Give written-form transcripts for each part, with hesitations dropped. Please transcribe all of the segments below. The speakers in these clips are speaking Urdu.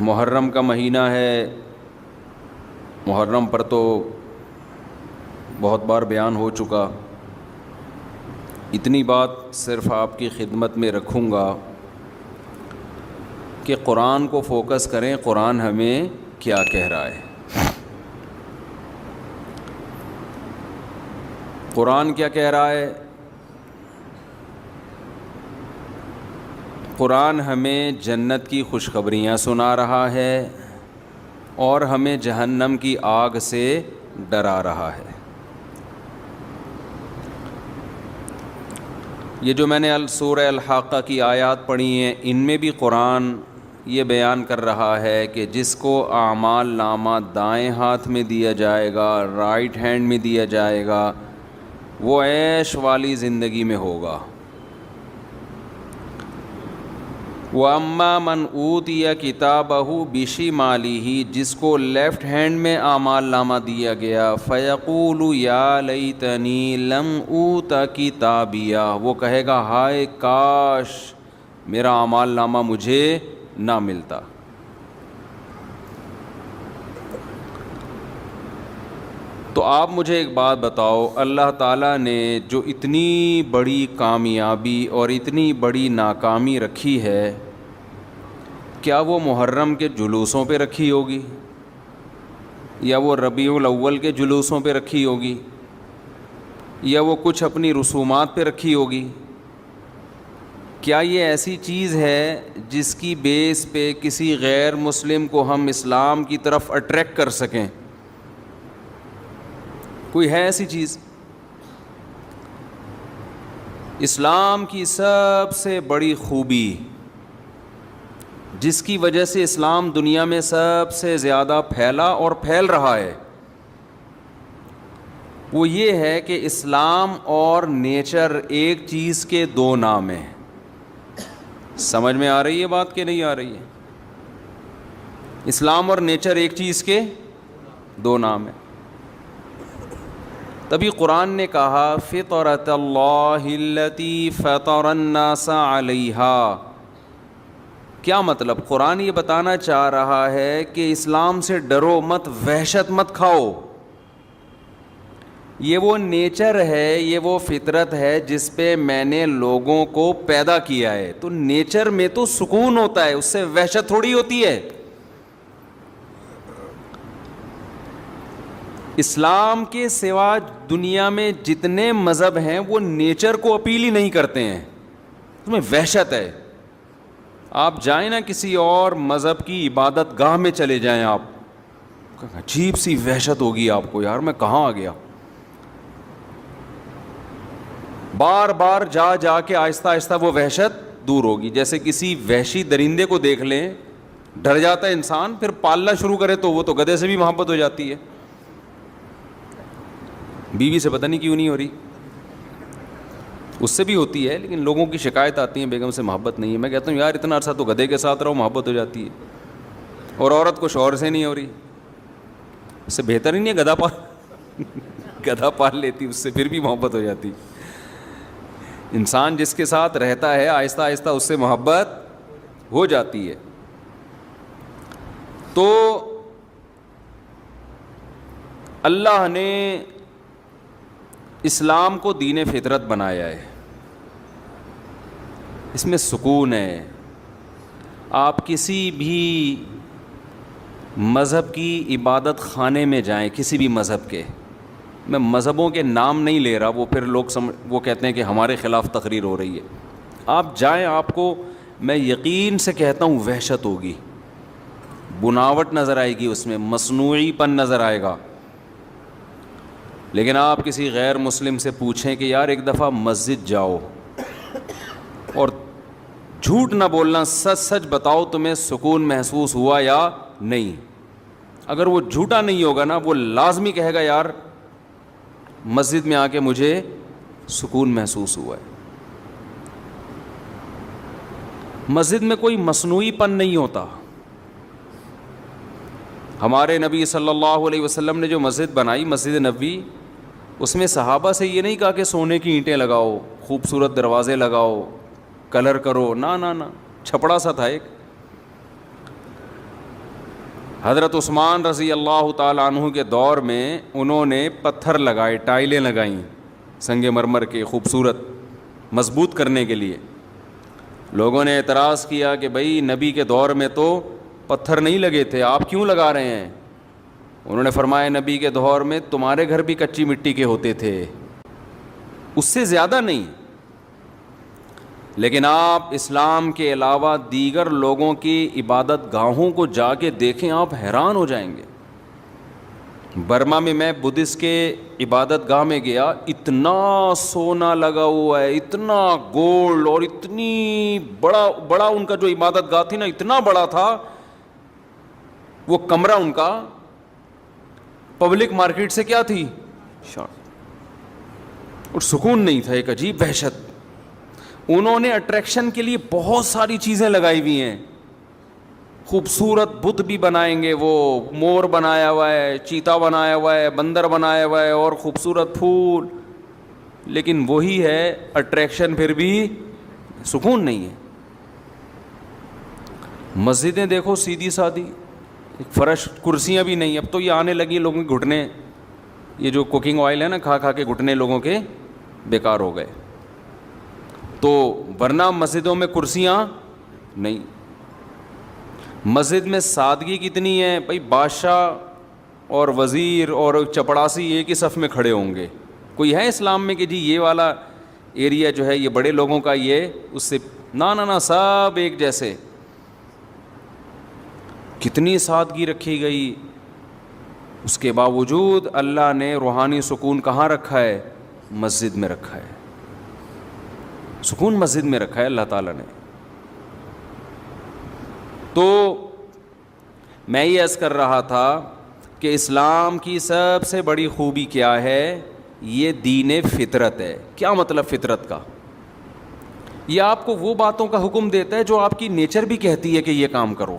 محرم کا مہینہ ہے. محرم پر تو بہت بار بیان ہو چکا. اتنی بات صرف آپ کی خدمت میں رکھوں گا کہ قرآن کو فوکس کریں. قرآن ہمیں کیا کہہ رہا ہے؟ قرآن کیا کہہ رہا ہے؟ قرآن ہمیں جنت کی خوشخبریاں سنا رہا ہے اور ہمیں جہنم کی آگ سے ڈرا رہا ہے. یہ جو میں نے سورہ الحاقہ کی آیات پڑھی ہیں، ان میں بھی قرآن یہ بیان کر رہا ہے کہ جس کو اعمال نامہ دائیں ہاتھ میں دیا جائے گا، رائٹ ہینڈ میں دیا جائے گا، وہ عیش والی زندگی میں ہوگا. وَأَمَّا مَنْ أُوتِيَ كِتَابَهُ بِشِمَالِهِ، جس کو لیفٹ ہینڈ میں اعمال نامہ دیا گیا، فَيَقُولُ يَا لَيْتَنِي لَمْ أُوتَ كِتَابِيَهْ، وہ کہے گا ہائے کاش میرا اعمال نامہ مجھے نہ ملتا. تو آپ مجھے ایک بات بتاؤ، اللہ تعالیٰ نے جو اتنی بڑی کامیابی اور اتنی بڑی ناکامی رکھی ہے، کیا وہ محرم کے جلوسوں پہ رکھی ہوگی یا وہ ربیع الاول کے جلوسوں پہ رکھی ہوگی یا وہ کچھ اپنی رسومات پہ رکھی ہوگی؟ کیا یہ ایسی چیز ہے جس کی بیس پہ کسی غیر مسلم کو ہم اسلام کی طرف اٹریکٹ کر سکیں؟ کوئی ہے ایسی چیز؟ اسلام کی سب سے بڑی خوبی، جس کی وجہ سے اسلام دنیا میں سب سے زیادہ پھیلا اور پھیل رہا ہے، وہ یہ ہے کہ اسلام اور نیچر ایک چیز کے دو نام ہیں. سمجھ میں آ رہی ہے بات کہ نہیں آ رہی ہے؟ اسلام اور نیچر ایک چیز کے دو نام ہیں. تبھی قرآن نے کہا فطرۃ اللہ التی فطر الناس علیہا. کیا مطلب؟ قرآن یہ بتانا چاہ رہا ہے کہ اسلام سے ڈرو مت، وحشت مت کھاؤ. یہ وہ نیچر ہے، یہ وہ فطرت ہے جس پہ میں نے لوگوں کو پیدا کیا ہے. تو نیچر میں تو سکون ہوتا ہے، اس سے وحشت تھوڑی ہوتی ہے. اسلام کے سوا دنیا میں جتنے مذہب ہیں وہ نیچر کو اپیل ہی نہیں کرتے ہیں، اس میں وحشت ہے. آپ جائیں نا کسی اور مذہب کی عبادت گاہ میں چلے جائیں، آپ عجیب سی وحشت ہوگی آپ کو، یار میں کہاں آ گیا. بار بار جا جا کے آہستہ آہستہ وہ وحشت دور ہوگی. جیسے کسی وحشی درندے کو دیکھ لیں، ڈر جاتا ہے انسان، پھر پالنا شروع کرے تو وہ تو گدھے سے بھی محبت ہو جاتی ہے. بیوی سے پتہ نہیں کیوں نہیں ہو رہی، اس سے بھی ہوتی ہے، لیکن لوگوں کی شکایت آتی ہے بیگم سے محبت نہیں ہے. میں کہتا ہوں یار اتنا عرصہ تو گدھے کے ساتھ رہو، محبت ہو جاتی ہے. اور عورت کو شوہر سے نہیں ہو رہی، اس سے بہتر ہی نہیں ہے گدھا پال لیتی، اس سے پھر بھی محبت ہو جاتی. انسان جس کے ساتھ رہتا ہے آہستہ آہستہ اس سے محبت ہو جاتی ہے. تو اللہ نے اسلام کو دین فطرت بنایا ہے، اس میں سکون ہے. آپ کسی بھی مذہب کی عبادت خانے میں جائیں، کسی بھی مذہب کے، میں مذہبوں کے نام نہیں لے رہا، وہ پھر لوگ وہ کہتے ہیں کہ ہمارے خلاف تقریر ہو رہی ہے. آپ جائیں، آپ کو میں یقین سے کہتا ہوں وحشت ہوگی، بناوٹ نظر آئے گی، اس میں مصنوعی پن نظر آئے گا. لیکن آپ کسی غیر مسلم سے پوچھیں کہ یار ایک دفعہ مسجد جاؤ اور جھوٹ نہ بولنا، سچ سچ بتاؤ تمہیں سکون محسوس ہوا یا نہیں. اگر وہ جھوٹا نہیں ہوگا نا، وہ لازمی کہے گا یار مسجد میں آ کے مجھے سکون محسوس ہوا ہے. مسجد میں کوئی مصنوعی پن نہیں ہوتا. ہمارے نبی صلی اللہ علیہ وسلم نے جو مسجد بنائی، مسجد نبوی، اس میں صحابہ سے یہ نہیں کہا کہ سونے کی اینٹیں لگاؤ، خوبصورت دروازے لگاؤ، کلر کرو، نہ چھپڑا سا تھا ایک. حضرت عثمان رضی اللہ تعالیٰ عنہ کے دور میں انہوں نے پتھر لگائے، ٹائلیں لگائیں سنگ مرمر کے، خوبصورت مضبوط کرنے کے لیے۔ لوگوں نے اعتراض کیا کہ بھئی نبی کے دور میں تو پتھر نہیں لگے تھے، آپ کیوں لگا رہے ہیں؟ انہوں نے فرمایا نبی کے دور میں تمہارے گھر بھی کچی مٹی کے ہوتے تھے، اس سے زیادہ نہیں، لیکن آپ اسلام کے علاوہ دیگر لوگوں کی عبادت گاہوں کو جا کے دیکھیں، آپ حیران ہو جائیں گے۔ برما میں بدھسٹ کے عبادت گاہ میں گیا، اتنا سونا لگا ہوا ہے، اتنا گولڈ، اور اتنی بڑا ان کا جو عبادت گاہ تھی نا، اتنا بڑا تھا وہ کمرہ ان کا، پبلک مارکیٹ سے کیا تھی شارٹ، اور سکون نہیں تھا، ایک عجیب وحشت۔ انہوں نے اٹریکشن کے لیے بہت ساری چیزیں لگائی ہوئی ہیں، خوبصورت بت بھی بنائیں گے، وہ مور بنایا ہوا ہے، چیتا بنایا ہوا ہے، بندر بنایا ہوا ہے، اور خوبصورت پھول، لیکن وہی ہے اٹریکشن، پھر بھی سکون نہیں ہے۔ مسجدیں دیکھو سیدھی سادھی، فرش، کرسیاں بھی نہیں، اب تو یہ آنے لگی لوگوں کے گھٹنے، یہ جو کوکنگ آئل ہے نا، کھا کھا کے گھٹنے لوگوں کے بیکار ہو گئے۔ تو ورنہ مسجدوں میں کرسیاں نہیں، مسجد میں سادگی کتنی ہے بھائی، بادشاہ اور وزیر اور چپڑاسی ایک ہی صف میں کھڑے ہوں گے۔ کوئی ہے اسلام میں کہ جی یہ والا ایریا جو ہے یہ بڑے لوگوں کا، یہ اس سے نہ سب ایک جیسے۔ کتنی سادگی رکھی گئی، اس کے باوجود اللہ نے روحانی سکون کہاں رکھا ہے؟ مسجد میں رکھا ہے، سکون مسجد میں رکھا ہے اللہ تعالیٰ نے۔ تو میں یہ عرض کر رہا تھا کہ اسلام کی سب سے بڑی خوبی کیا ہے؟ یہ دین فطرت ہے۔ کیا مطلب فطرت کا؟ یہ آپ کو وہ باتوں کا حکم دیتا ہے جو آپ کی نیچر بھی کہتی ہے کہ یہ کام کرو۔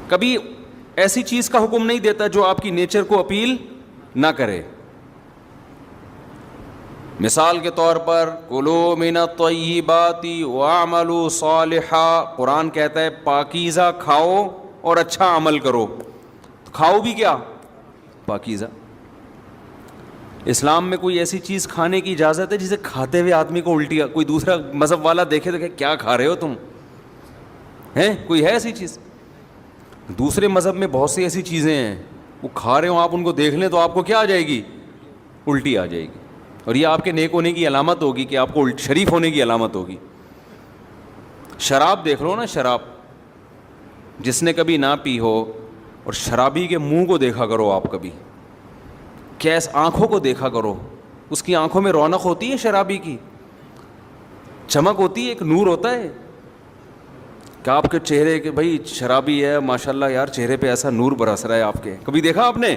کبھی ایسی چیز کا حکم نہیں دیتا جو آپ کی نیچر کو اپیل نہ کرے۔ مثال کے طور پر کلوا من الطیبات واعملوا صالحا، قرآن کہتا ہے پاکیزہ کھاؤ اور اچھا عمل کرو، کھاؤ بھی کیا؟ پاکیزہ۔ اسلام میں کوئی ایسی چیز کھانے کی اجازت ہے جسے کھاتے ہوئے آدمی کو الٹی، کوئی دوسرا مذہب والا دیکھے تو کہ کیا کھا رہے ہو تم؟ ہیں کوئی ہے ایسی چیز؟ دوسرے مذہب میں بہت سی ایسی چیزیں ہیں، وہ کھا رہے ہوں، آپ ان کو دیکھ لیں تو آپ کو کیا آ جائے گی؟ الٹی آ جائے گی، اور یہ آپ کے نیک ہونے کی علامت ہوگی کہ آپ کو شریف ہونے کی علامت ہوگی۔ شراب دیکھ لو نا، شراب جس نے کبھی نہ پی ہو، اور شرابی کے منہ کو دیکھا کرو آپ کبھی، کیس آنکھوں کو دیکھا کرو، اس کی آنکھوں میں رونق ہوتی ہے، شرابی کی چمک ہوتی ہے، ایک نور ہوتا ہے کہ آپ کے چہرے کے، بھائی شرابی ہے ماشاءاللہ یار، چہرے پہ ایسا نور برس رہا ہے آپ کے، کبھی دیکھا آپ نے؟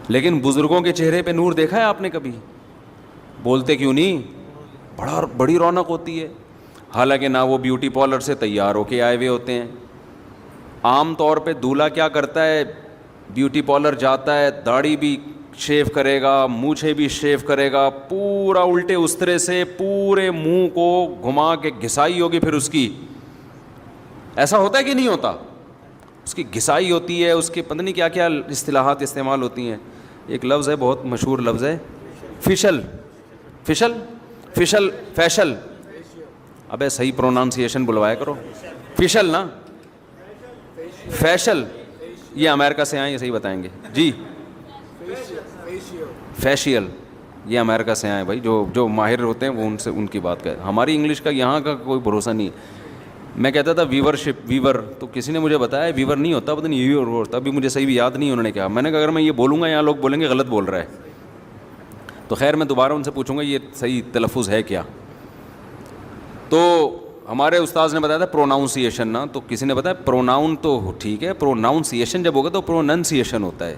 لیکن بزرگوں کے چہرے پہ نور دیکھا ہے آپ نے کبھی؟ بولتے کیوں نہیں؟ بڑی رونق ہوتی ہے، حالانکہ نہ وہ بیوٹی پارلر سے تیار ہو کے آئے ہوئے ہوتے ہیں۔ عام طور پہ دولہا کیا کرتا ہے؟ بیوٹی پارلر جاتا ہے، داڑھی بھی شیو کرے گا، مونچھیں بھی شیو کرے گا، پورا الٹے استرے سے پورے منہ کو گھما کے گھسائی ہوگی، پھر اس کی، ایسا ہوتا ہے کہ نہیں ہوتا؟ اس کی گھسائی ہوتی ہے، اس کے پتہ نہیں کیا کیا اصطلاحات استعمال ہوتی ہیں۔ ایک لفظ ہے بہت مشہور لفظ ہے، فیشل، فیشل، ابے صحیح پرونانسیشن بلوایا کرو، فیشل نا، فیشل، یہ امریکہ سے آئے، یہ صحیح بتائیں گے جی، فیشیل، یہ امریکہ سے آئے بھائی، جو ماہر ہوتے ہیں وہ ان سے ان کی بات کریں، ہماری انگلش کا یہاں کا کوئی بھروسہ نہیں ہے۔ میں کہتا تھا ویور، تو کسی نے مجھے بتایا ویور نہیں ہوتا، پتہ نہیں ویور ہوتا، ابھی مجھے صحیح بھی یاد نہیں انہوں نے کہا۔ میں نے کہا اگر میں یہ بولوں گا یہاں لوگ بولیں گے غلط بول رہا ہے، تو خیر میں دوبارہ ان سے پوچھوں گا یہ صحیح تلفظ ہے کیا۔ تو ہمارے استاذ نے بتایا تھا پروناؤنسیشن نا، تو کسی نے بتایا پروناؤن تو ٹھیک ہے، پروناؤنسیشن جب ہوگا تو پروننسیشن ہوتا ہے،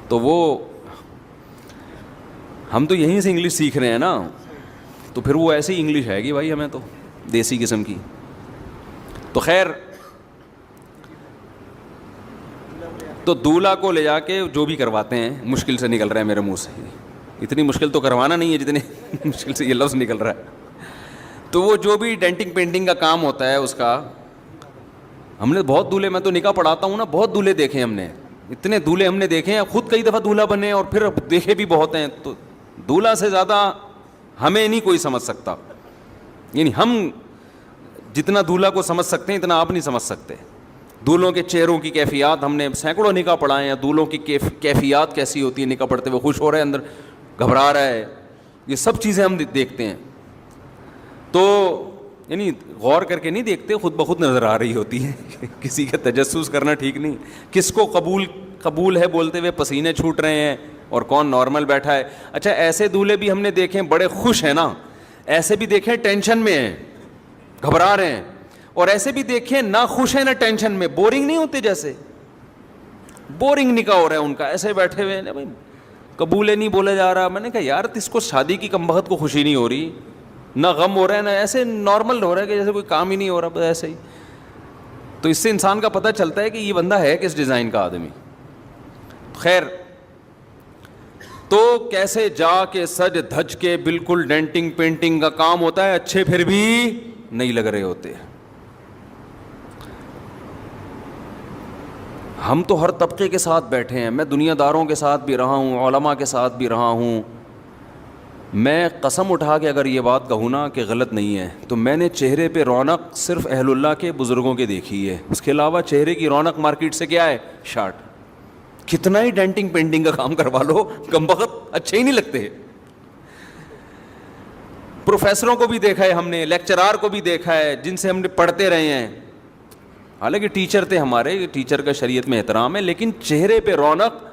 تو وہ ہم تو یہیں سے انگلش سیکھ رہے ہیں نا، تو پھر وہ ایسی انگلش ہے گی بھائی ہمیں تو دیسی قسم کی۔ تو خیر، تو دولہا کو لے جا کے جو بھی کرواتے ہیں، مشکل سے نکل رہا ہے میرے منہ سے، اتنی مشکل تو کروانا نہیں ہے جتنی مشکل سے یہ لفظ نکل رہا ہے۔ تو وہ جو بھی ڈینٹنگ پینٹنگ کا کام ہوتا ہے اس کا، ہم نے بہت دولہے، میں تو نکاح پڑھاتا ہوں نا، بہت دولہے دیکھے ہم نے، اتنے دولہے ہم نے دیکھے ہیں، خود کئی دفعہ دولہا بنے اور پھر دیکھے بھی بہت ہیں. تو دولہا سے زیادہ ہمیں نہیں کوئی سمجھ سکتا، یعنی ہم جتنا دولہا کو سمجھ سکتے ہیں اتنا آپ نہیں سمجھ سکتے. دولہوں کے چہروں کی کیفیات، ہم نے سینکڑوں نکاح پڑھائے ہیں، دولہوں کی کیفیات کیسی ہوتی ہے، نکاح پڑھتے ہوئے خوش ہو رہا ہے، اندر گھبرا رہا ہے، یہ سب چیزیں ہم دیکھتے ہیں. تو یعنی غور کر کے نہیں دیکھتے، خود بخود نظر آ رہی ہوتی ہے. کسی کا تجسس کرنا ٹھیک نہیں. کس کو قبول ہے بولتے ہوئے پسینے چھوٹ رہے ہیں اور کون نارمل بیٹھا ہے. اچھا ایسے دولہے بھی ہم نے دیکھے بڑے خوش ہیں نا، ایسے بھی دیکھیں ٹینشن میں ہیں، گھبرا رہے ہیں، اور ایسے بھی دیکھیں نہ خوش ہیں نہ ٹینشن میں، بورنگ نہیں ہوتے، جیسے بورنگ نکاح ہو رہا ہے ان کا، ایسے بیٹھے ہوئے ہیں، بھائی قبول نہیں بولا جا رہا. میں نے کہا یار اس کو شادی کی کمبخت کو خوشی نہیں ہو رہی، نہ غم ہو رہا ہے، نہ ایسے نارمل ہو رہا ہے کہ جیسے کوئی کام ہی نہیں ہو رہا، بس ایسے ہی. تو اس سے انسان کا پتہ چلتا ہے کہ یہ بندہ ہے کس ڈیزائن کا آدمی. خیر، تو کیسے جا کے سج دھج کے بالکل ڈینٹنگ پینٹنگ کا کام ہوتا ہے، اچھے پھر بھی نہیں لگ رہے ہوتے. ہم تو ہر طبقے کے ساتھ بیٹھے ہیں، میں دنیا داروں کے ساتھ بھی رہا ہوں، علماء کے ساتھ بھی رہا ہوں. میں قسم اٹھا کے اگر یہ بات کہوں نا کہ غلط نہیں ہے، تو میں نے چہرے پہ رونق صرف اہل اللہ کے بزرگوں کے دیکھی ہے، اس کے علاوہ چہرے کی رونق مارکیٹ سے کیا ہے؟ شارٹ. کتنا ہی ڈینٹنگ پینٹنگ کا کام کروا لو، کمبخت اچھے ہی نہیں لگتے. پروفیسروں کو بھی دیکھا ہے ہم نے، لیکچرار کو بھی دیکھا ہے، جن سے ہم نے پڑھتے رہے ہیں، حالانکہ ٹیچر تھے ہمارے، ٹیچر کا شریعت میں احترام ہے، لیکن چہرے پہ رونق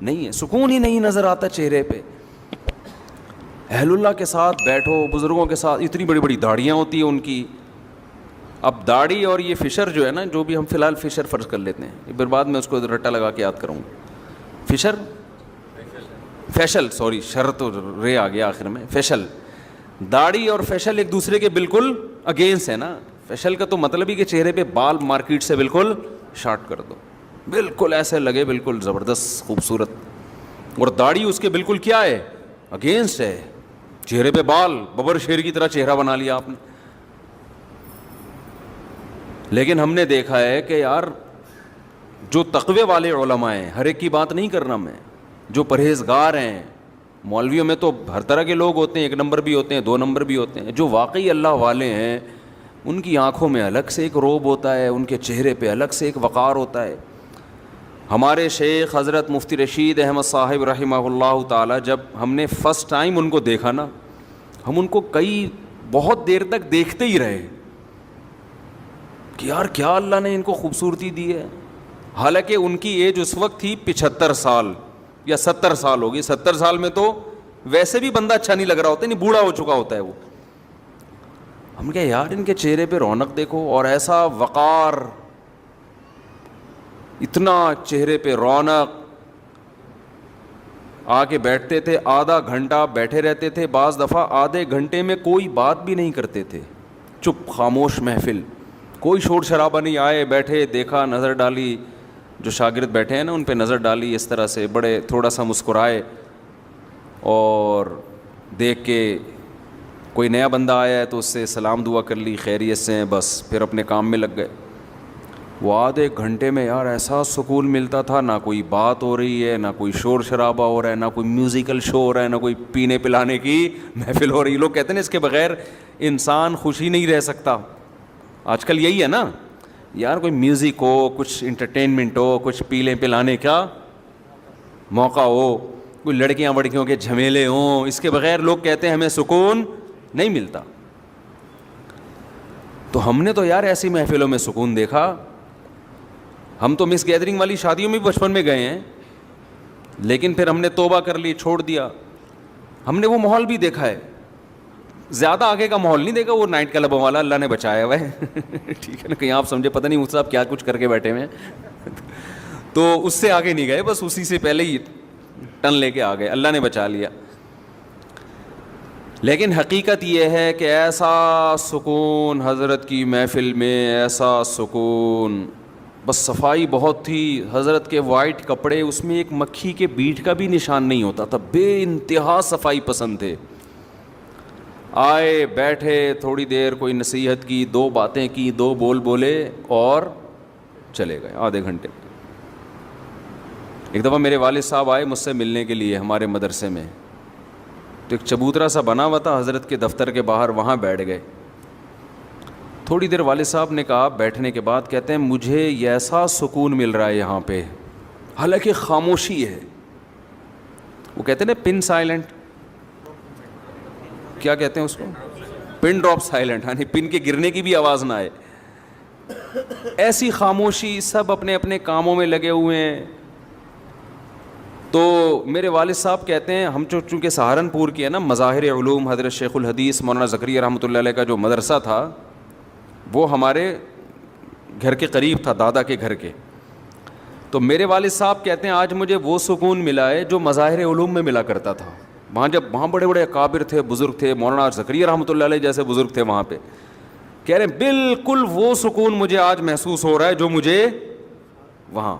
نہیں ہے، سکون ہی نہیں نظر آتا چہرے پہ. اہل اللہ کے ساتھ بیٹھو، بزرگوں کے ساتھ، اتنی بڑی بڑی داڑیاں ہوتی ہیں ان کی. اب داڑھی اور یہ فشر جو ہے نا، جو بھی ہم فی الحال فشر فرض کر لیتے ہیں، پھر بعد میں اس کو رٹا لگا کے یاد کروں گا. فشر فیشل، سوری شر تو رے آ گیا آخر میں، فیشل. داڑھی اور فیشل ایک دوسرے کے بالکل اگینسٹ ہے نا. فیشل کا تو مطلب ہی کہ چہرے پہ بال مارکیٹ سے بالکل شارٹ کر دو، بالکل ایسے لگے بالکل زبردست خوبصورت. اور داڑھی اس کے بالکل کیا ہے؟ اگینسٹ ہے. چہرے پہ بال، ببر شیر کی طرح چہرہ بنا لیا آپ نے. لیکن ہم نے دیکھا ہے کہ یار جو تقوی والے علماء ہیں، ہر ایک کی بات نہیں کرنا میں، جو پرہیزگار ہیں، مولویوں میں تو ہر طرح کے لوگ ہوتے ہیں، 1 نمبر بھی ہوتے ہیں، 2 نمبر بھی ہوتے ہیں، جو واقعی اللہ والے ہیں ان کی آنکھوں میں الگ سے ایک روب ہوتا ہے، ان کے چہرے پہ الگ سے ایک وقار ہوتا ہے. ہمارے شیخ حضرت مفتی رشید احمد صاحب رحمہ اللہ تعالی، جب ہم نے فرسٹ ٹائم ان کو دیکھا نا، ہم ان کو بہت دیر تک دیکھتے ہی رہے کہ یار کیا اللہ نے ان کو خوبصورتی دی ہے. حالانکہ ان کی ایج اس وقت تھی 75 سال یا 70 سال ہوگی. 70 سال میں تو ویسے بھی بندہ اچھا نہیں لگ رہا ہوتا، نہیں بوڑھا ہو چکا ہوتا ہے وہ. ہم کہا یار ان کے چہرے پہ رونق دیکھو، اور ایسا وقار، اتنا چہرے پہ رونق. آ کے بیٹھتے تھے، آدھا گھنٹہ بیٹھے رہتے تھے، بعض دفعہ آدھے گھنٹے میں کوئی بات بھی نہیں کرتے تھے، چپ خاموش محفل، کوئی شور شرابہ نہیں. آئے بیٹھے، دیکھا، نظر ڈالی، جو شاگرد بیٹھے ہیں نا ان پہ نظر ڈالی اس طرح سے، بڑے تھوڑا سا مسکرائے، اور دیکھ کے کوئی نیا بندہ آیا ہے تو اس سے سلام دعا کر لی، خیریت سے ہیں، بس پھر اپنے کام میں لگ گئے. وہ آدھے گھنٹے میں یار ایسا سکون ملتا تھا، نہ کوئی بات ہو رہی ہے، نہ کوئی شور شرابہ ہو رہا ہے، نہ کوئی میوزیکل شو ہو رہا ہے، نہ کوئی پینے پلانے کی محفل ہو رہی ہے. لوگ کہتے ہیں اس کے بغیر انسان خوش ہی نہیں رہ سکتا. آج کل یہی ہے نا یار، کوئی میوزک ہو، کچھ انٹرٹینمنٹ ہو، کچھ پینے پلانے کا موقع ہو، کوئی لڑکیاں وڑکیوں کے جھمیلے ہوں، اس کے بغیر لوگ کہتے ہیں ہمیں سکون نہیں ملتا. تو ہم نے تو یار ایسی محفلوں میں سکون دیکھا. ہم تو مس گیدرنگ والی شادیوں میں بھی بچپن میں گئے ہیں، لیکن پھر ہم نے توبہ کر لی، چھوڑ دیا. ہم نے وہ ماحول بھی دیکھا ہے، زیادہ آگے کا ماحول نہیں دیکھا، وہ نائٹ کلبوں والا اللہ نے بچایا ہوا ہے. ٹھیک ہے نا، کہیں آپ سمجھے پتہ نہیں مجھ سے آپ کیا کچھ کر کے بیٹھے ہوئے ہیں. تو اس سے آگے نہیں گئے، بس اسی سے پہلے ہی ٹن لے کے آ گئے، اللہ نے بچا لیا. لیکن حقیقت یہ ہے کہ ایسا سکون حضرت کی محفل میں، ایسا سکون، بس صفائی بہت تھی. حضرت کے وائٹ کپڑے، اس میں ایک مکھی کے بیٹ کا بھی نشان نہیں ہوتا تھا، بے انتہا صفائی پسند تھے. آئے بیٹھے تھوڑی دیر کوئی نصیحت کی, 2 باتیں کی, 2 بول بولے اور چلے گئے آدھے گھنٹے. ایک دفعہ میرے والد صاحب آئے مجھ سے ملنے کے لیے ہمارے مدرسے میں, تو ایک چبوترا سا بنا ہوا تھا حضرت کے دفتر کے باہر, وہاں بیٹھ گئے. تھوڑی دیر والد صاحب نے کہا, بیٹھنے کے بعد کہتے ہیں مجھے ایسا سکون مل رہا ہے یہاں پہ, حالانکہ خاموشی ہے. وہ کہتے ہیں نا پن سائلنٹ, کیا کہتے ہیں اس کو, پن ڈراپ سائلنٹ, یعنی پن کے گرنے کی بھی آواز نہ آئے. ایسی خاموشی, سب اپنے اپنے کاموں میں لگے ہوئے ہیں. تو میرے والد صاحب کہتے ہیں ہم چونکہ سہارنپور کی ہے نا, مظاہر علوم حضرت شیخ الحدیث مولانا زکریا رحمۃ اللہ علیہ کا جو مدرسہ تھا وہ ہمارے گھر کے قریب تھا, دادا کے گھر کے. تو میرے والد صاحب کہتے ہیں آج مجھے وہ سکون ملا ہے جو مظاہر علوم میں ملا کرتا تھا. وہاں بڑے بڑے اکابر تھے, بزرگ تھے, مولانا زکریا رحمۃ اللہ علیہ جیسے بزرگ تھے وہاں پہ. کہہ رہے ہیں بالکل وہ سکون مجھے آج محسوس ہو رہا ہے جو مجھے وہاں.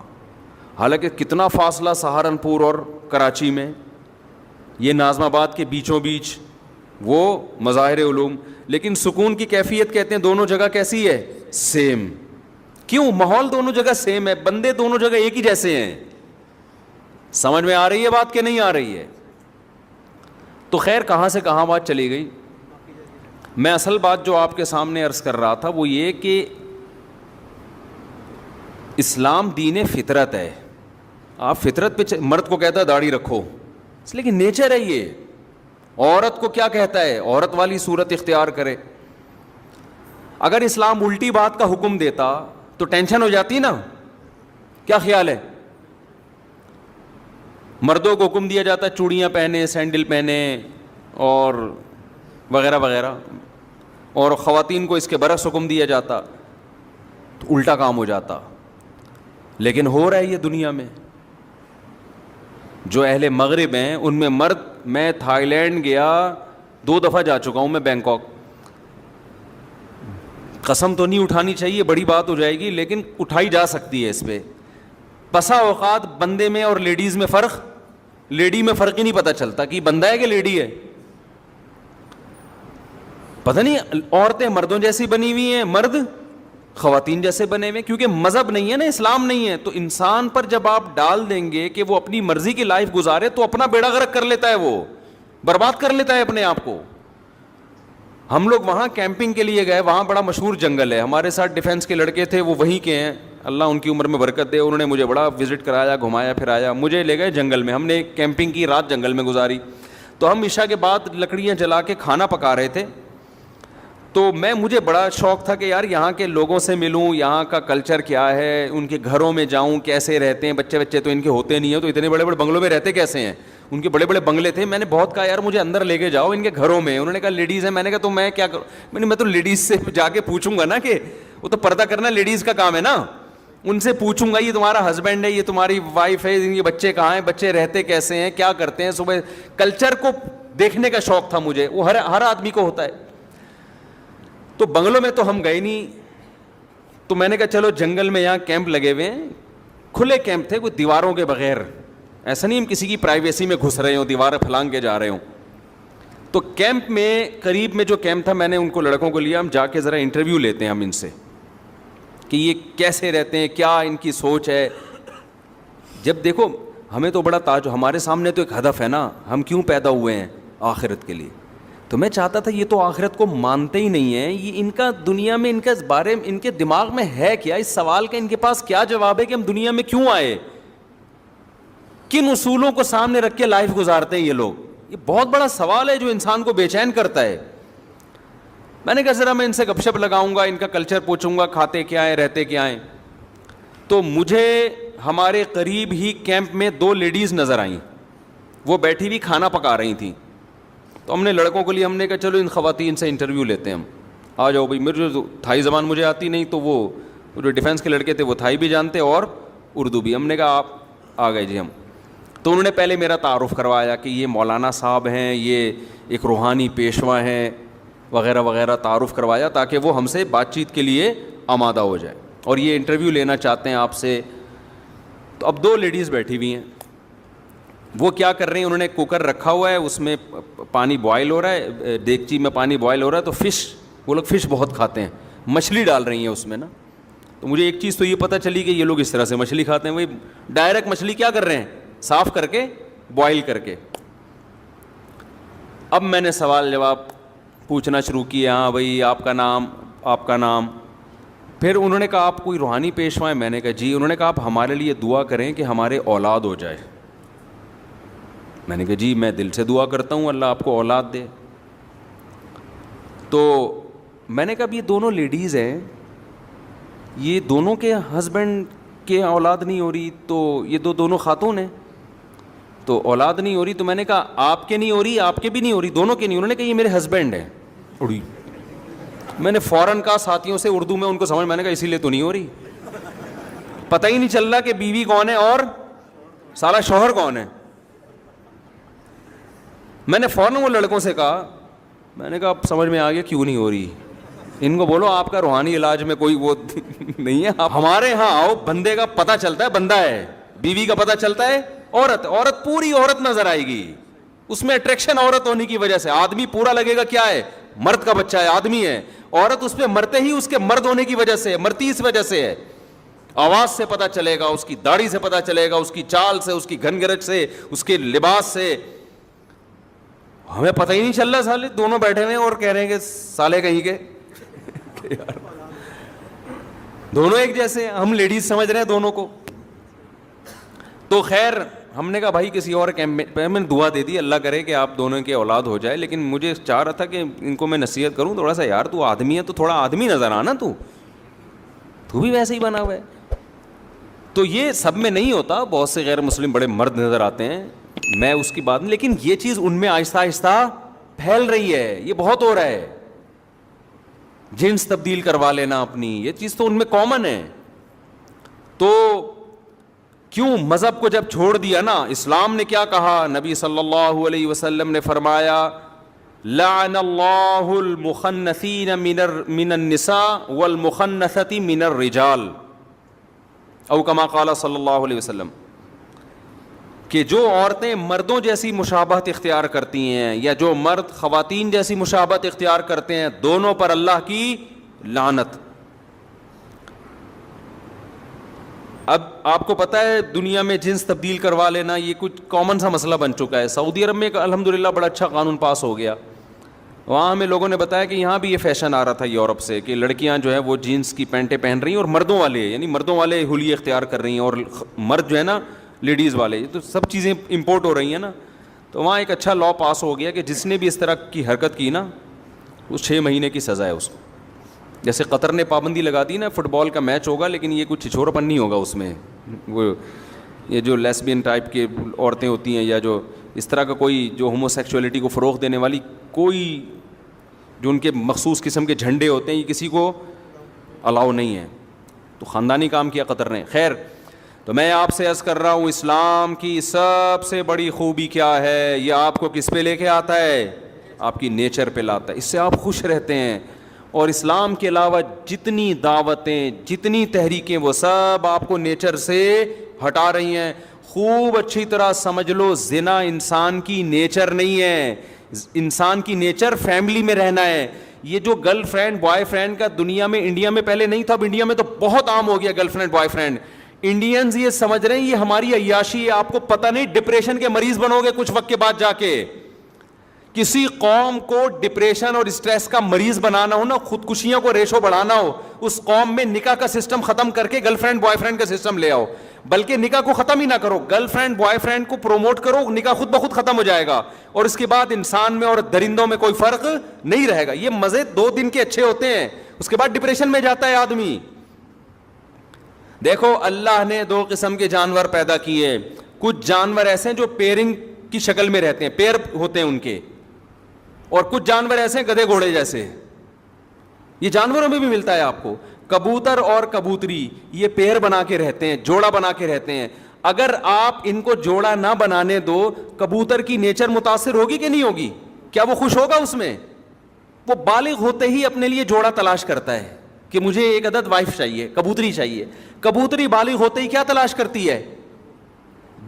حالانکہ کتنا فاصلہ سہارنپور اور کراچی میں, یہ ناظم آباد کے بیچوں بیچ وہ مظاہر علوم, لیکن سکون کی کیفیت کہتے ہیں دونوں جگہ کیسی ہے, سیم. کیوں؟ ماحول دونوں جگہ سیم ہے, بندے دونوں جگہ ایک ہی جیسے ہیں. سمجھ میں آ رہی ہے بات کہ نہیں آ رہی ہے؟ تو خیر کہاں سے کہاں بات چلی گئی. میں اصل بات جو آپ کے سامنے عرض کر رہا تھا وہ یہ کہ اسلام دین فطرت ہے. آپ فطرت پہ مرد کو کہتا ہے داڑھی رکھو, اس لیے کہ نیچر ہے یہ. عورت کو کیا کہتا ہے, عورت والی صورت اختیار کرے. اگر اسلام الٹی بات کا حکم دیتا تو ٹینشن ہو جاتی نا. کیا خیال ہے؟ مردوں کو حکم دیا جاتا ہے چوڑیاں پہنے, سینڈل پہنے اور وغیرہ وغیرہ, اور خواتین کو اس کے برعکس حکم دیا جاتا تو الٹا کام ہو جاتا. لیکن ہو رہا ہے یہ دنیا میں. جو اہل مغرب ہیں ان میں مرد, میں تھائی لینڈ گیا 2 دفعہ جا چکا ہوں, میں بینکاک. قسم تو نہیں اٹھانی چاہیے, بڑی بات ہو جائے گی, لیکن اٹھائی جا سکتی ہے اس پہ. بسا اوقات بندے میں اور لیڈیز میں فرق, لیڈی میں فرق ہی نہیں پتہ چلتا کہ بندہ ہے کہ لیڈی ہے. پتہ نہیں عورتیں مردوں جیسی بنی ہوئی ہیں, مرد خواتین جیسے بنے ہوئے, کیونکہ مذہب نہیں ہے نا, اسلام نہیں ہے. تو انسان پر جب آپ ڈال دیں گے کہ وہ اپنی مرضی کی لائف گزارے تو اپنا بیڑا غرق کر لیتا ہے, وہ برباد کر لیتا ہے اپنے آپ کو. ہم لوگ وہاں کیمپنگ کے لیے گئے, وہاں بڑا مشہور جنگل ہے, ہمارے ساتھ ڈیفینس کے لڑکے تھے, وہ وہیں کے ہیں, اللہ ان کی عمر میں برکت دے. انہوں نے مجھے بڑا وزٹ کرایا, گھمایا پھرایا, مجھے لے گئے جنگل میں. ہم نے کیمپنگ کی رات جنگل میں گزاری. تو ہم عشاء کے بعد لکڑیاں جلا کے کھانا پکا رہے تھے. تو مجھے بڑا شوق تھا کہ یار یہاں کے لوگوں سے ملوں, یہاں کا کلچر کیا ہے, ان کے گھروں میں جاؤں, کیسے رہتے ہیں. بچے تو ان کے ہوتے نہیں ہیں, تو اتنے بڑے بڑے بنگلوں میں رہتے کیسے ہیں. ان کے بڑے بڑے بنگلے تھے. میں نے بہت کہا یار مجھے اندر لے کے جاؤ ان کے گھروں میں. انہوں نے کہا لیڈیز ہیں. میں نے کہا تو میں کیا کروں, میں تو لیڈیز سے جا کے پوچھوں گا نا, کہ وہ تو پردہ کرنا لیڈیز کا کام ہے نا. ان سے پوچھوں گا یہ تمہارا ہسبینڈ ہے, یہ تمہاری وائف ہے, ان کے بچے کہاں ہیں, بچے رہتے کیسے ہیں, کیا کرتے ہیں صبح. کلچر کو دیکھنے کا شوق تھا مجھے, وہ ہر آدمی کو ہوتا ہے. تو بنگلوں میں تو ہم گئے نہیں. تو میں نے کہا چلو جنگل میں یہاں کیمپ لگے ہوئے ہیں, کھلے کیمپ تھے, کوئی دیواروں کے بغیر. ایسا نہیں ہم کسی کی پرائیویسی میں گھس رہے ہوں, دیواریں پھلانگ کے جا رہے ہوں. تو کیمپ میں قریب میں جو کیمپ تھا, میں نے ان کو لڑکوں کو لیا, ہم جا کے ذرا انٹرویو لیتے ہیں ہم ان سے کہ یہ کیسے رہتے ہیں, کیا ان کی سوچ ہے. جب دیکھو ہمیں تو بڑا ہمارے سامنے تو ایک ہدف ہے نا, ہم کیوں پیدا ہوئے ہیں, آخرت کے لیے. تو میں چاہتا تھا یہ تو آخرت کو مانتے ہی نہیں ہیں, یہ ان کا دنیا میں ان کے بارے میں ان کے دماغ میں ہے کیا, اس سوال کا ان کے پاس کیا جواب ہے کہ ہم دنیا میں کیوں آئے, کن اصولوں کو سامنے رکھ کے لائف گزارتے ہیں یہ لوگ. یہ بہت بڑا سوال ہے جو انسان کو بے چین کرتا ہے. میں نے کہا ذرا میں ان سے گپ شپ لگاؤں گا, ان کا کلچر پوچھوں گا, کھاتے کیا ہیں, رہتے کیا ہیں. تو مجھے ہمارے قریب ہی کیمپ میں 2 لیڈیز نظر آئیں, وہ بیٹھی ہوئی کھانا پکا رہی تھیں. تو ہم نے لڑکوں کے لیے ہم نے کہا چلو ان خواتین سے انٹرویو لیتے ہیں, ہم آ جاؤ بھائی. میرے جو تھائی زبان مجھے آتی نہیں, تو وہ جو ڈیفینس کے لڑکے تھے وہ تھائی بھی جانتے اور اردو بھی. ہم نے کہا آپ آ گئے جی ہم. تو انہوں نے پہلے میرا تعارف کروایا کہ یہ مولانا صاحب ہیں, یہ ایک روحانی پیشوا ہیں وغیرہ وغیرہ, تعارف کروایا تاکہ وہ ہم سے بات چیت کے لیے آمادہ ہو جائے, اور یہ انٹرویو لینا چاہتے ہیں آپ سے. تو اب 2 لیڈیز بیٹھی ہوئی ہیں, وہ کیا کر رہے ہیں, انہوں نے کوکر رکھا ہوا ہے, اس میں پانی بوائل ہو رہا ہے, دیگچی میں پانی بوائل ہو رہا ہے, تو فش, وہ لوگ فش بہت کھاتے ہیں, مچھلی ڈال رہی ہیں اس میں نا. تو مجھے ایک چیز تو یہ پتہ چلی کہ یہ لوگ اس طرح سے مچھلی کھاتے ہیں, وہی ڈائریکٹ مچھلی کیا کر رہے ہیں, صاف کر کے بوائل کر کے. اب میں نے سوال جواب پوچھنا شروع کیا, ہاں بھائی آپ کا نام, آپ کا نام. پھر انہوں نے کہا آپ کوئی روحانی پیشوا ہیں؟ میں نے کہا جی. انہوں نے کہا آپ ہمارے لیے دعا کریں کہ ہمارے اولاد ہو جائے. میں نے کہا جی میں دل سے دعا کرتا ہوں اللہ آپ کو اولاد دے. تو میں نے کہا اب یہ دونوں لیڈیز ہیں, یہ دونوں کے ہسبینڈ کے اولاد نہیں ہو رہی, تو یہ دونوں خاتون ہیں تو اولاد نہیں ہو رہی. تو میں نے کہا آپ کے نہیں ہو رہی, آپ کے بھی نہیں ہو رہی, دونوں کے نہیں. انہوں نے کہا یہ میرے ہسبینڈ ہیں. اڑی. میں نے فوراً کہا ساتھیوں سے اردو میں ان کو سمجھ, میں نے کہا اسی لیے تو نہیں ہو رہی, پتہ ہی نہیں چل رہا کہ بیوی کون ہے اور سارا شوہر کون ہے. میں نے فوراً وہ لڑکوں سے کہا, میں نے کہا اب سمجھ میں آ گیا کیوں نہیں ہو رہی. ان کو بولو آپ کا روحانی علاج میں کوئی وہ نہیں ہے, آپ ہمارے یہاں آؤ, بندے کا پتہ چلتا ہے بندہ ہے, بیوی کا پتہ چلتا ہے عورت. عورت پوری عورت نظر آئے گی, اس میں اٹریکشن عورت ہونے کی وجہ سے. آدمی پورا لگے گا کیا ہے, مرد کا بچہ ہے, آدمی ہے. عورت اس پہ مرتے ہی اس کے مرد ہونے کی وجہ سے, مرتی اس وجہ سے ہے. آواز سے پتہ چلے گا, اس کی داڑھی سے پتہ چلے گا, اس کی چال سے, اس کی گھن گرج سے, اس کے لباس سے. ہمیں پتہ ہی نہیں چل رہا, سالے دونوں بیٹھے ہوئے اور کہہ رہے ہیں کہ سالے کہیں کے دونوں ایک جیسے, ہم لیڈیز سمجھ رہے ہیں دونوں کو. تو خیر ہم نے کہا بھائی کسی اور کیمپ میں, میں نے دعا دے دی اللہ کرے کہ آپ دونوں کے اولاد ہو جائے. لیکن مجھے چاہ رہا تھا کہ ان کو میں نصیحت کروں تھوڑا سا, یار تو آدمی ہے تو تھوڑا آدمی نظر آنا, تو بھی ویسے ہی بنا ہوا ہے. تو یہ سب میں نہیں ہوتا, بہت سے غیر مسلم بڑے مرد نظر آتے ہیں, میں اس کی بات نہیں, لیکن یہ چیز ان میں آہستہ آہستہ پھیل رہی ہے, یہ بہت ہو رہا ہے. جنس تبدیل کروا لینا اپنی, یہ چیز تو ان میں کامن ہے. تو کیوں مذہب کو جب چھوڑ دیا نا, اسلام نے کیا کہا, نبی صلی اللہ علیہ وسلم نے فرمایا لعن اللہ المخنثین من النساء والمخنثۃ من الرجال, او کما قال صلی اللہ علیہ وسلم, کہ جو عورتیں مردوں جیسی مشابہت اختیار کرتی ہیں یا جو مرد خواتین جیسی مشابہت اختیار کرتے ہیں, دونوں پر اللہ کی لعنت. اب آپ کو پتہ ہے دنیا میں جنس تبدیل کروا لینا یہ کچھ کامن سا مسئلہ بن چکا ہے. سعودی عرب میں الحمدللہ بڑا اچھا قانون پاس ہو گیا. وہاں ہمیں لوگوں نے بتایا کہ یہاں بھی یہ فیشن آ رہا تھا یورپ سے, کہ لڑکیاں جو ہے وہ جینس کی پینٹیں پہن رہی ہیں, اور مردوں والے یعنی مردوں والے حلیے اختیار کر رہی ہیں, اور مرد جو ہے نا لیڈیز والے, تو سب چیزیں امپورٹ ہو رہی ہیں نا. تو وہاں ایک اچھا لا پاس ہو گیا کہ جس نے بھی اس طرح کی حرکت کی نا, اس 6 مہینے کی سزا ہے اس کو. جیسے قطر نے پابندی لگا دی نا, فٹ بال کا میچ ہوگا لیکن یہ کچھ چھچورپن نہیں ہوگا اس میں, وہ یہ جو لیسبین ٹائپ کے عورتیں ہوتی ہیں یا جو اس طرح کا کوئی جو ہومو سیکچولیٹی کو فروغ دینے والی کوئی جو ان کے مخصوص قسم کے جھنڈے ہوتے ہیں, یہ کسی کو الاؤ نہیں ہے. تو خاندانی کام کیا قطر نے. خیر, تو میں آپ سے عرض کر رہا ہوں اسلام کی سب سے بڑی خوبی کیا ہے, یہ آپ کو کس پہ لے کے آتا ہے, آپ کی نیچر پہ لاتا ہے, اس سے آپ خوش رہتے ہیں. اور اسلام کے علاوہ جتنی دعوتیں جتنی تحریکیں وہ سب آپ کو نیچر سے ہٹا رہی ہیں. خوب اچھی طرح سمجھ لو, زنا انسان کی نیچر نہیں ہے, انسان کی نیچر فیملی میں رہنا ہے. یہ جو گرل فرینڈ بوائے فرینڈ کا دنیا میں, انڈیا میں پہلے نہیں تھا, اب انڈیا میں تو بہت عام ہو گیا girl friend boy friend. Indians یہ سمجھ رہے ہیں یہ ہماری عیاشی ہے, آپ کو پتہ نہیں ڈپریشن کے مریض بنو گے کچھ وقت کے بعد جا کے. کسی قوم کو ڈپریشن اور اسٹریس کا مریض بنانا ہو نا, خودکشیوں کو ریشو بڑھانا ہو, اس قوم میں نکاح کا سسٹم ختم کر کے گرل فرینڈ بوائے فرینڈ کا سسٹم لے آؤ. بلکہ نکاح کو ختم ہی نہ کرو, گرل فرینڈ بوائے فرینڈ کو پروموٹ کرو, نکاح خود بخود ختم ہو جائے گا, اور اس کے بعد انسان میں اور درندوں میں کوئی فرق نہیں رہے گا. یہ مزے 2 دن کے اچھے ہوتے ہیں, اس کے بعد ڈپریشن میں جاتا ہے آدمی. دیکھو اللہ نے 2 قسم کے جانور پیدا کیے. کچھ جانور ایسے ہیں جو پیرنگ کی شکل میں رہتے ہیں, پیر ہوتے ہیں ان کے, اور کچھ جانور ایسے ہیں گدھے گھوڑے جیسے. یہ جانوروں میں بھی ملتا ہے آپ کو. کبوتر اور کبوتری یہ پیر بنا کے رہتے ہیں, جوڑا بنا کے رہتے ہیں. اگر آپ ان کو جوڑا نہ بنانے دو, کبوتر کی نیچر متاثر ہوگی کہ نہیں ہوگی؟ کیا وہ خوش ہوگا اس میں؟ وہ بالغ ہوتے ہی اپنے لیے جوڑا تلاش کرتا ہے کہ مجھے ایک عدد وائف چاہیے, کبوتری چاہیے. کبوتری بالغ ہوتے ہی کیا تلاش کرتی ہے؟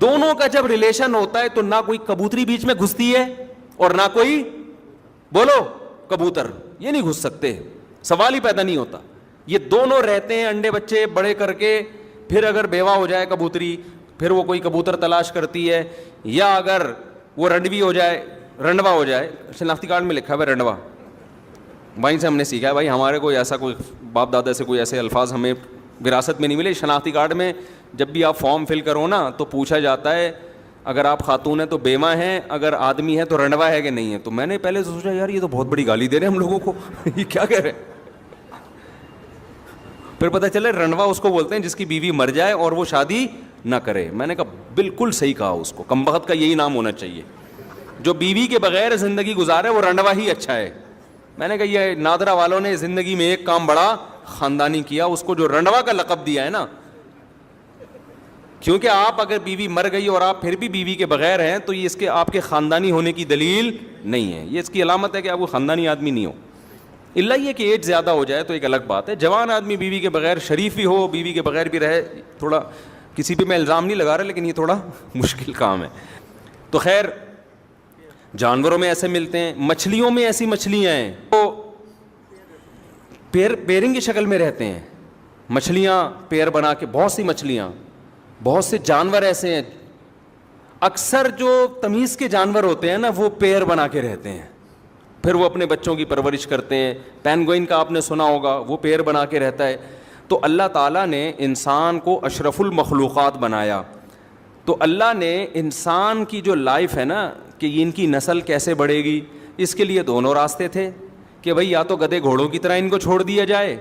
دونوں کا جب ریلیشن ہوتا ہے تو نہ کوئی کبوتری بیچ میں گھستی ہے اور نہ کوئی بولو کبوتر، یہ نہیں گھس سکتے، سوال ہی پیدا نہیں ہوتا. یہ دونوں رہتے ہیں انڈے بچے بڑے کر کے، پھر اگر بیوہ ہو جائے کبوتری پھر وہ کوئی کبوتر تلاش کرتی ہے، یا اگر وہ رنڈوی ہو جائے، رنڈوا ہو جائے. شناختی کارڈ میں لکھا ہے رنڈوا، وہیں سے ہم نے سیکھا ہے بھائی، ہمارے کوئی ایسا کوئی باپ دادا سے کوئی ایسے الفاظ ہمیں وراثت میں نہیں ملے. شناختی کارڈ میں جب بھی آپ فارم فل کرو نا تو پوچھا جاتا ہے اگر آپ خاتون ہیں تو بیوہ ہیں، اگر آدمی ہے تو رنڈوا ہے کہ نہیں ہے. تو میں نے پہلے سوچا یار یہ تو بہت بڑی گالی دے رہے ہیں ہم لوگوں کو، یہ کیا کہہ رہے ہیں. پھر پتہ چلے رنڈوا اس کو بولتے ہیں جس کی بیوی مر جائے اور وہ شادی نہ کرے. میں نے کہا بالکل صحیح کہا، اس کو کمبخت کا یہی نام ہونا چاہیے، جو بیوی کے بغیر زندگی گزارے وہ رنڈوا ہی اچھا ہے. میں نے کہا یہ نادرا والوں نے زندگی میں ایک کام بڑا خاندانی کیا، اس کو جو رنڈوا کا لقب دیا ہے نا، کیونکہ آپ اگر بیوی مر گئی اور آپ پھر بھی بیوی کے بغیر ہیں تو یہ اس کے آپ کے خاندانی ہونے کی دلیل نہیں ہے، یہ اس کی علامت ہے کہ آپ وہ خاندانی آدمی نہیں ہو. اللہ یہ کہ ایج زیادہ ہو جائے تو ایک الگ بات ہے. جوان آدمی بیوی کے بغیر شریف بھی ہو، بیوی کے بغیر بھی رہے، تھوڑا کسی پہ میں الزام نہیں لگا رہا لیکن یہ تھوڑا مشکل کام ہے. تو خیر جانوروں میں ایسے ملتے ہیں، مچھلیوں میں ایسی مچھلیاں ہیں تو پیرنگ کی شکل میں رہتے ہیں. مچھلیاں پیر بنا کے، بہت سی مچھلیاں، بہت سے جانور ایسے ہیں. اکثر جو تمیز کے جانور ہوتے ہیں نا وہ پیر بنا کے رہتے ہیں، پھر وہ اپنے بچوں کی پرورش کرتے ہیں. پینگوئن کا آپ نے سنا ہوگا، وہ پیر بنا کے رہتا ہے. تو اللہ تعالیٰ نے انسان کو اشرف المخلوقات بنایا. تو اللہ نے انسان کی جو لائف ہے نا کہ ان کی نسل کیسے بڑھے گی، اس کے لیے دونوں راستے تھے کہ بھئی یا تو گدھے گھوڑوں کی طرح ان کو چھوڑ دیا جائے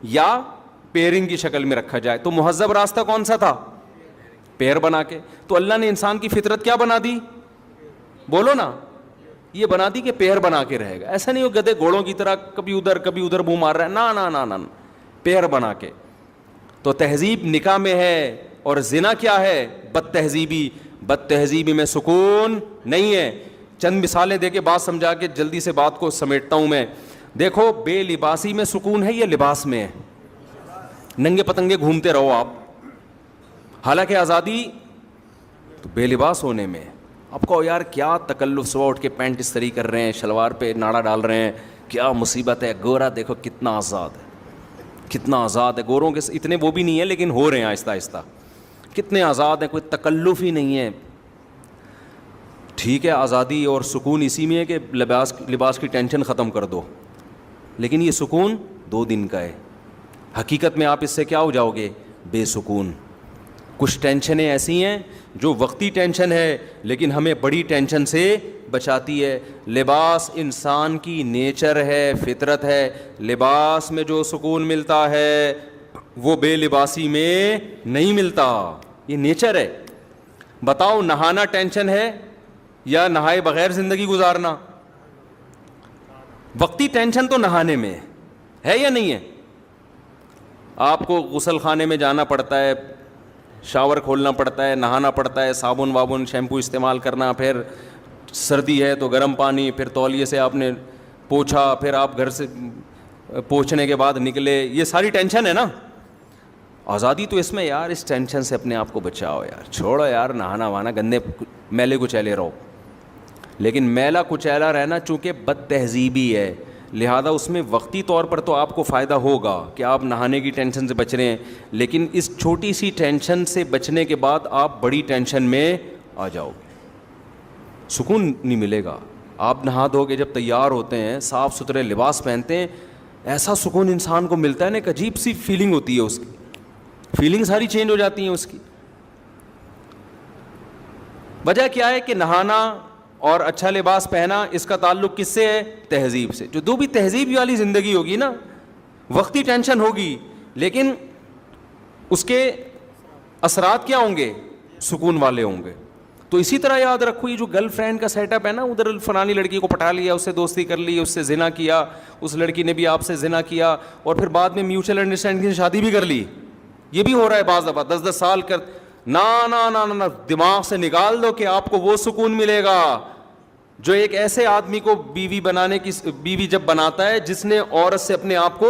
یا پیرنگ کی شکل میں رکھا جائے. تو مہذب راستہ کون سا تھا؟ پیر بنا کے. تو اللہ نے انسان کی فطرت کیا بنا دی؟ بولو نا، یہ بنا دی کہ پیر بنا کے رہے گا. ایسا نہیں ہو گدھے گھوڑوں کی طرح کبھی ادھر منہ مار رہا ہے، نا نا نا نا، پیر بنا کے. تو تہذیب نکاح میں ہے، اور زنا کیا ہے؟ بد تہذیبی. بد تہذیبی میں سکون نہیں ہے. چند مثالیں دے کے بات سمجھا کے جلدی سے بات کو سمیٹتا ہوں میں. دیکھو بے لباسی میں سکون ہے یا لباس میں ہے؟ ننگے پتنگے گھومتے رہو آپ، حالانکہ آزادی تو بے لباس ہونے میں. آپ کو یار کیا تکلف، صبح اٹھ کے پینٹ استری کر رہے ہیں، شلوار پہ ناڑا ڈال رہے ہیں، کیا مصیبت ہے. گورا دیکھو کتنا آزاد ہے، کتنا آزاد ہے. گوروں کے اتنے وہ بھی نہیں ہیں لیکن ہو رہے ہیں آہستہ آہستہ. کتنے آزاد ہیں، کوئی تکلف ہی نہیں ہے. ٹھیک ہے آزادی اور سکون اسی میں ہے کہ لباس کی ٹینشن ختم کر دو، لیکن یہ سکون 2 دن کا ہے. حقیقت میں آپ اس سے کیا ہو جاؤ گے؟ بے سکون. کچھ ٹینشنیں ایسی ہیں جو وقتی ٹینشن ہے لیکن ہمیں بڑی ٹینشن سے بچاتی ہے. لباس انسان کی نیچر ہے، فطرت ہے. لباس میں جو سکون ملتا ہے وہ بے لباسی میں نہیں ملتا، یہ نیچر ہے. بتاؤ نہانا ٹینشن ہے یا نہائے بغیر زندگی گزارنا؟ وقتی ٹینشن تو نہانے میں ہے یا نہیں ہے؟ آپ کو غسل خانے میں جانا پڑتا ہے، شاور کھولنا پڑتا ہے، نہانا پڑتا ہے، صابن وابن شیمپو استعمال کرنا، پھر سردی ہے تو گرم پانی، پھر تولیے سے آپ نے پوچھا، پھر آپ گھر سے پوچھنے کے بعد نکلے. یہ ساری ٹینشن ہے نا. آزادی تو اس میں یار اس ٹینشن سے اپنے آپ کو بچاؤ یار، چھوڑو یار نہانا وہانا، گندے میلے کچیلے رہو. لیکن میلا کچیلا رہنا چونکہ بد تہذیبی ہے، لہذا اس میں وقتی طور پر تو آپ کو فائدہ ہوگا کہ آپ نہانے کی ٹینشن سے بچ رہے ہیں، لیکن اس چھوٹی سی ٹینشن سے بچنے کے بعد آپ بڑی ٹینشن میں آ جاؤ گے، سکون نہیں ملے گا. آپ نہا دھو کے جب تیار ہوتے ہیں، صاف ستھرے لباس پہنتے ہیں، ایسا سکون انسان کو ملتا ہے نا، ایک عجیب سی فیلنگ ہوتی ہے، اس کی فیلنگ ساری چینج ہو جاتی ہیں. اس کی وجہ کیا ہے کہ نہانا اور اچھا لباس پہنا، اس کا تعلق کس سے ہے؟ تہذیب سے. جو بھی تہذیب والی زندگی ہوگی نا، وقتی ٹینشن ہوگی لیکن اس کے اثرات کیا ہوں گے؟ سکون والے ہوں گے. تو اسی طرح یاد رکھو، یہ جو گرل فرینڈ کا سیٹ اپ ہے نا، ادھر فلانی لڑکی کو پٹا لیا، اس سے دوستی کر لی، اس سے زنا کیا، اس لڑکی نے بھی آپ سے زنا کیا، اور پھر بعد میں میوچل انڈرسٹینڈنگ سے شادی بھی کر لی. یہ بھی ہو رہا ہے بعض دفعہ، 10 سال کر. نا دماغ سے نکال دو کہ آپ کو وہ سکون ملے گا جو ایک ایسے آدمی کو بیوی جب بناتا ہے جس نے عورت سے اپنے آپ کو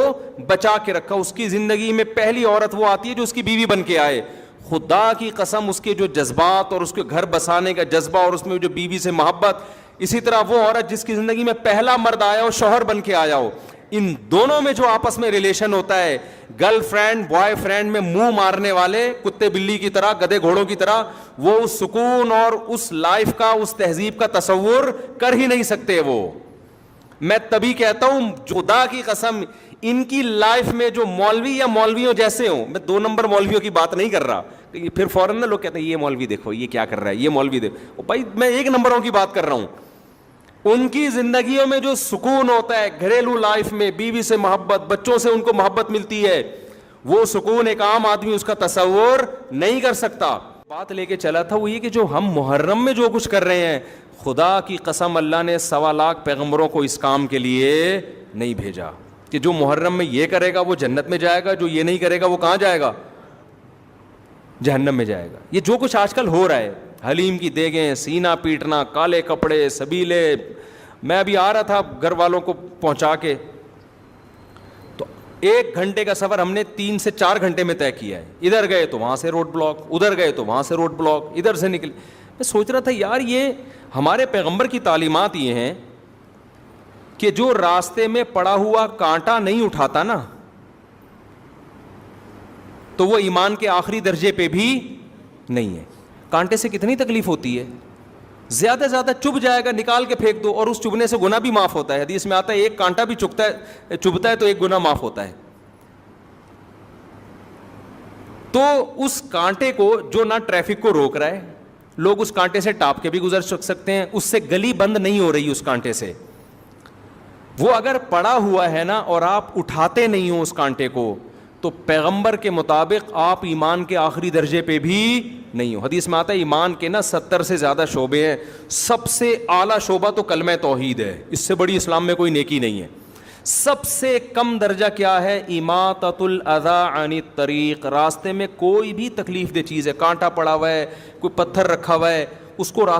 بچا کے رکھا. اس کی زندگی میں پہلی عورت وہ آتی ہے جو اس کی بیوی بن کے آئے. خدا کی قسم اس کے جو جذبات اور اس کے گھر بسانے کا جذبہ اور اس میں جو بیوی سے محبت، اسی طرح وہ عورت جس کی زندگی میں پہلا مرد آیا ہو، شوہر بن کے آیا ہو، ان دونوں میں جو آپس میں ریلیشن ہوتا ہے، گرل فرینڈ بوائے فرینڈ میں منہ مارنے والے کتے بلی کی طرح، گدے گھوڑوں کی طرح، وہ اس سکون اور اس لائف کا، اس تہذیب کا تصور کر ہی نہیں سکتے. وہ میں تبھی کہتا ہوں خدا کی قسم ان کی لائف میں جو مولوی یا مولویوں جیسے ہوں، میں 2 نمبر مولویوں کی بات نہیں کر رہا، پھر فوراً نا لوگ کہتے ہیں یہ مولوی دیکھو یہ کیا کر رہا ہے، یہ مولوی دیکھو. بھائی میں 1 نمبروں کی بات کر رہا ہوں. ان کی زندگیوں میں جو سکون ہوتا ہے، گھریلو لائف میں بیوی سے محبت، بچوں سے ان کو محبت ملتی ہے، وہ سکون ایک عام آدمی اس کا تصور نہیں کر سکتا. بات لے کے چلا تھا وہ یہ کہ جو ہم محرم میں جو کچھ کر رہے ہیں، خدا کی قسم اللہ نے 1.25 لاکھ پیغمبروں کو اس کام کے لیے نہیں بھیجا کہ جو محرم میں یہ کرے گا وہ جنت میں جائے گا، جو یہ نہیں کرے گا وہ کہاں جائے گا؟ جہنم میں جائے گا. یہ جو کچھ آج کل ہو رہا ہے، حلیم کی دیگیں، سینہ پیٹنا، کالے کپڑے، سبیلے. میں ابھی آ رہا تھا گھر والوں کو پہنچا کے، تو 1 گھنٹے کا سفر ہم نے 3 سے 4 گھنٹے میں طے کیا ہے. ادھر گئے تو وہاں سے روڈ بلاک، ادھر گئے تو وہاں سے روڈ بلاک، ادھر سے نکلے. میں سوچ رہا تھا یار یہ ہمارے پیغمبر کی تعلیمات یہ ہیں کہ جو راستے میں پڑا ہوا کانٹا نہیں اٹھاتا نا، تو وہ ایمان کے آخری درجے پہ بھی نہیں ہے. کانٹے سے کتنی تکلیف ہوتی ہے، زیادہ سے زیادہ چبھ جائے گا، نکال کے پھینک دو، اور اس چبھنے سے گناہ بھی معاف ہوتا ہے. حدیث میں آتا ہے 1 کانٹا بھی چبھتا ہے تو 1 گناہ معاف ہوتا ہے. تو اس کانٹے کو جو نہ ٹریفک کو روک رہا ہے، لوگ اس کانٹے سے ٹاپ کے بھی گزر سکتے ہیں، اس سے گلی بند نہیں ہو رہی اس کانٹے سے. وہ اگر پڑا ہوا ہے نا اور آپ اٹھاتے نہیں ہو اس کانٹے کو، تو پیغمبر کے مطابق آپ ایمان کے آخری درجے پہ بھی نہیں ہو. حدیث میں آتا ہے ایمان کے نا 70 سے زیادہ شعبے ہیں، سب سے اعلیٰ شعبہ تو کلمہ توحید ہے، اس سے بڑی اسلام میں کوئی نیکی نہیں ہے. سب سے کم درجہ کیا ہے؟ اماطۃ الاذی عن الطریق. راستے میں کوئی بھی تکلیف دہ چیز ہے، کانٹا پڑا ہوا ہے، کوئی پتھر رکھا ہوا ہے، اس کو راستے